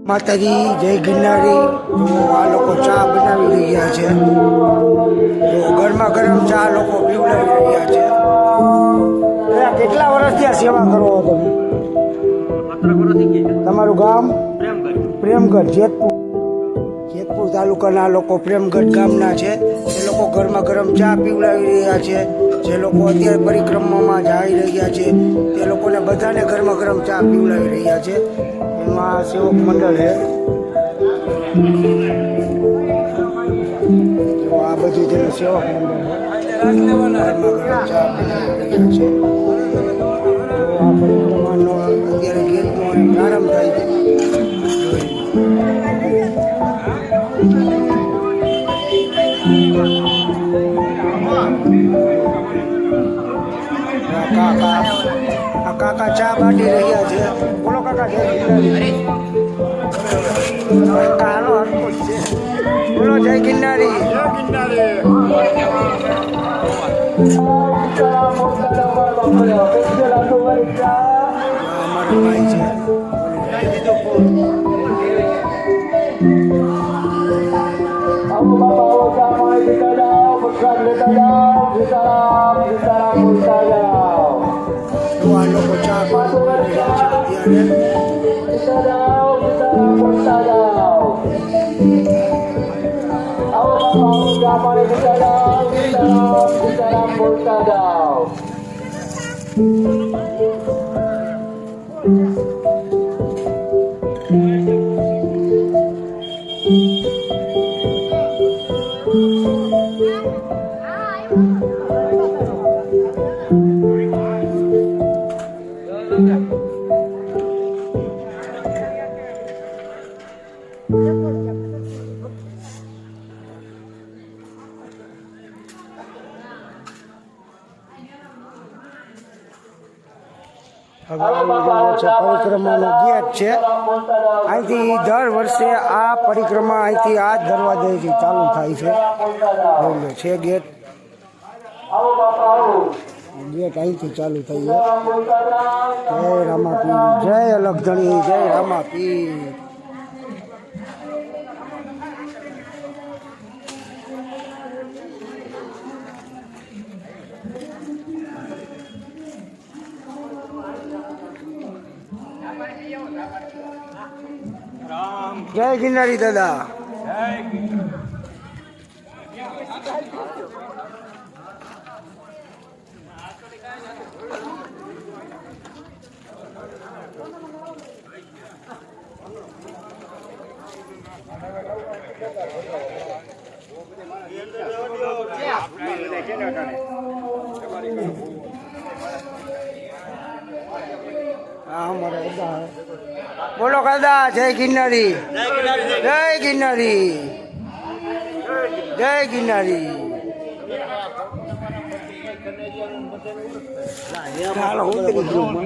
માતાજી જય ગિરનારી। તો આ લોકો ચા બનાવી રહ્યા છે, તો ગરમા ગરમ ચા લોકો પીવડાવી રહ્યા છે। કેટલા વર્ષથી આ સેવા કરો છો તમે? તમારું ગામ? પ્રેમગઢ, જેતપુર તાલુકાના લોકો પ્રેમગઢ ગામના છે। એ લોકો ગરમા ગરમ ચા પીવડાવી રહ્યા છે। જે લોકો અત્યારે પરિક્રમામાં જઈ રહ્યા છે તે લોકોને બધાને ગરમા ગરમ ચા પીવડાવી રહ્યા છે। એમાં સેવક મંડળ છે, તો આ બધું તેનું સેવક મંડળ છે, ગરમા ગરમ ચા પીવડાવી રહ્યા છે। તો આ પરિક્રમાનો અત્યારે ગેટનો પ્રારંભ થાય છે। કાકા ચા બાટી રહ્યા છે। બોલો કાકા, જય ગિરનારી। કાનો હરકું જ છે, બોલો જય ગિરનારી। અમારો ભાઈ છે, તો આ લોકો ચા પીવા રહ્યા છે પરિક્રમાનો ગેટ છે। અહીંથી દર વર્ષે આ પરિક્રમા અહીંથી આ જ દરવાજેથી ચાલુ થાય છે ગેટ અહીંથી ચાલુ થઈ છે। જય રામાપીર, જય અલગધણી, જય રામાપીર। જય ગિરનારી દાદા। બોલો દાદા, જય ગિરનારી, જય ગિરનારી, જય ગિરનારી। ચાલો ઉતરી ગયું।